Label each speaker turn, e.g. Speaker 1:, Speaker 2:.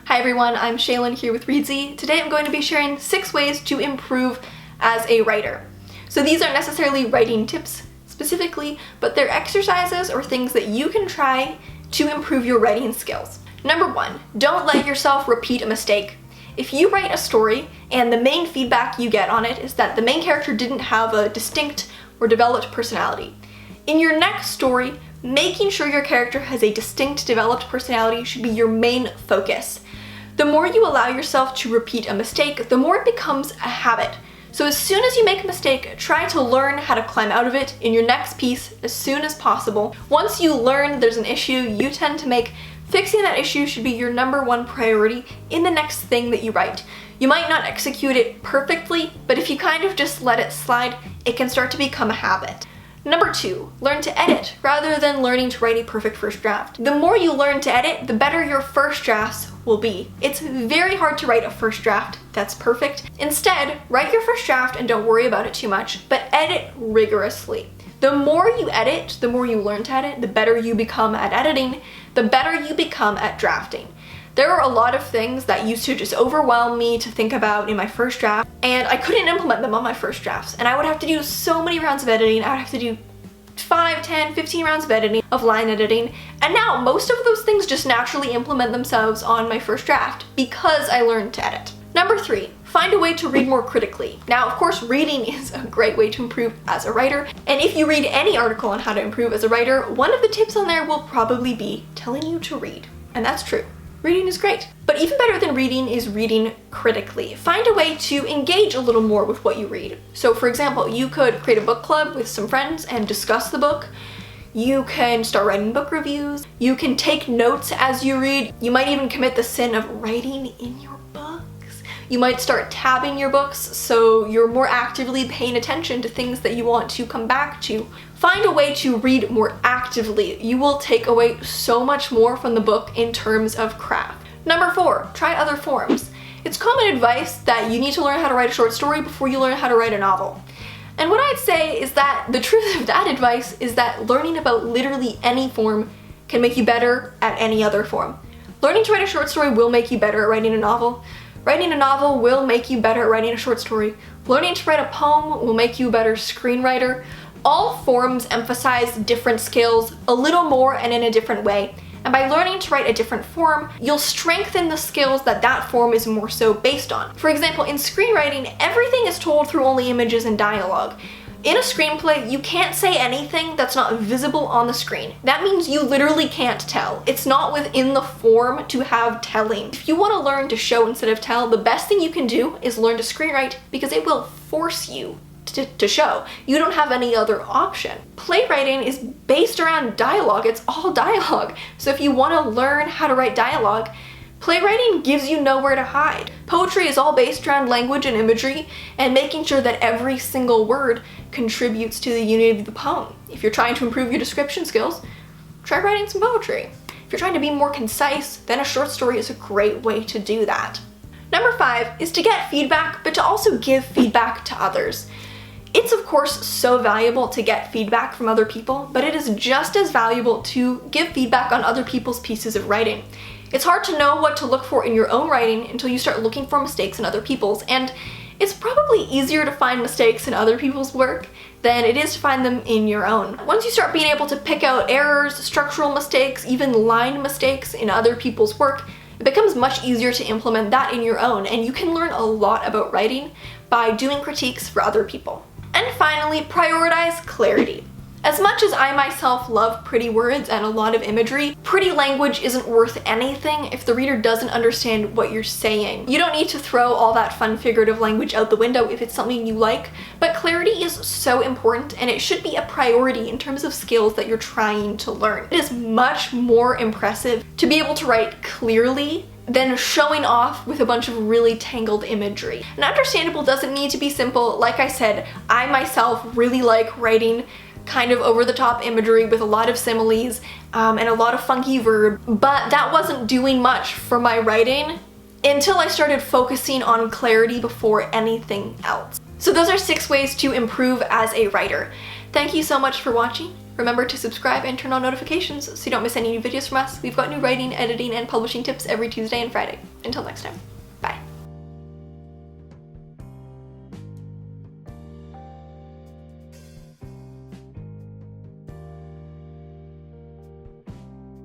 Speaker 1: Hi everyone, I'm Shaylin here with Reedsy. Today I'm going to be sharing 6 ways to improve as a writer. So these aren't necessarily writing tips specifically, but they're exercises or things that you can try to improve your writing skills. Number 1, don't let yourself repeat a mistake. If you write a story and the main feedback you get on it is that the main character didn't have a distinct or developed personality, in your next story, making sure your character has a distinct developed personality should be your main focus. The more you allow yourself to repeat a mistake, the more it becomes a habit. So as soon as you make a mistake, try to learn how to climb out of it in your next piece as soon as possible. Once you learn there's an issue you tend to make, fixing that issue should be your number 1 priority in the next thing that you write. You might not execute it perfectly, but if you kind of just let it slide, it can start to become a habit. Number 2, learn to edit rather than learning to write a perfect first draft. The more you learn to edit, the better your first drafts will be. It's very hard to write a first draft that's perfect. Instead, write your first draft and don't worry about it too much, but edit rigorously. The more you edit, the more you learn to edit, the better you become at editing, the better you become at drafting. There are a lot of things that used to just overwhelm me to think about in my first draft, and I couldn't implement them on my first drafts. And I would have to do so many rounds of editing. I would have to do 5, 10, 15 rounds of editing, of line editing. And now most of those things just naturally implement themselves on my first draft because I learned to edit. Number 3, find a way to read more critically. Now, of course, reading is a great way to improve as a writer. And if you read any article on how to improve as a writer, one of the tips on there will probably be telling you to read. And that's true. Reading is great. But even better than reading is reading critically. Find a way to engage a little more with what you read. So for example, you could create a book club with some friends and discuss the book. You can start writing book reviews. You can take notes as you read. You might even commit the sin of writing in your books. You might start tabbing your books so you're more actively paying attention to things that you want to come back to. Find a way to read more actively. You will take away so much more from the book in terms of craft. Number 4, try other forms. It's common advice that you need to learn how to write a short story before you learn how to write a novel. And what I'd say is that the truth of that advice is that learning about literally any form can make you better at any other form. Learning to write a short story will make you better at writing a novel. Writing a novel will make you better at writing a short story. Learning to write a poem will make you a better screenwriter. All forms emphasize different skills a little more and in a different way. And by learning to write a different form, you'll strengthen the skills that that form is more so based on. For example, in screenwriting, everything is told through only images and dialogue. In a screenplay, you can't say anything that's not visible on the screen. That means you literally can't tell. It's not within the form to have telling. If you want to learn to show instead of tell, the best thing you can do is learn to screenwrite because it will force you to show. You don't have any other option. Playwriting is based around dialogue. It's all dialogue. So if you want to learn how to write dialogue, playwriting gives you nowhere to hide. Poetry is all based around language and imagery and making sure that every single word contributes to the unity of the poem. If you're trying to improve your description skills, try writing some poetry. If you're trying to be more concise, then a short story is a great way to do that. Number 5 is to get feedback, but to also give feedback to others. It's of course so valuable to get feedback from other people, but it is just as valuable to give feedback on other people's pieces of writing. It's hard to know what to look for in your own writing until you start looking for mistakes in other people's, and it's probably easier to find mistakes in other people's work than it is to find them in your own. Once you start being able to pick out errors, structural mistakes, even line mistakes in other people's work, it becomes much easier to implement that in your own, and you can learn a lot about writing by doing critiques for other people. And finally, prioritize clarity. As much as I myself love pretty words and a lot of imagery, pretty language isn't worth anything if the reader doesn't understand what you're saying. You don't need to throw all that fun figurative language out the window if it's something you like, but clarity is so important and it should be a priority in terms of skills that you're trying to learn. It is much more impressive to be able to write clearly than showing off with a bunch of really tangled imagery. And understandable doesn't need to be simple. Like I said, I myself really like writing kind of over-the-top imagery with a lot of similes and a lot of funky verb, but that wasn't doing much for my writing until I started focusing on clarity before anything else. So those are 6 ways to improve as a writer. Thank you so much for watching. Remember to subscribe and turn on notifications so you don't miss any new videos from us. We've got new writing, editing, and publishing tips every Tuesday and Friday. Until next time.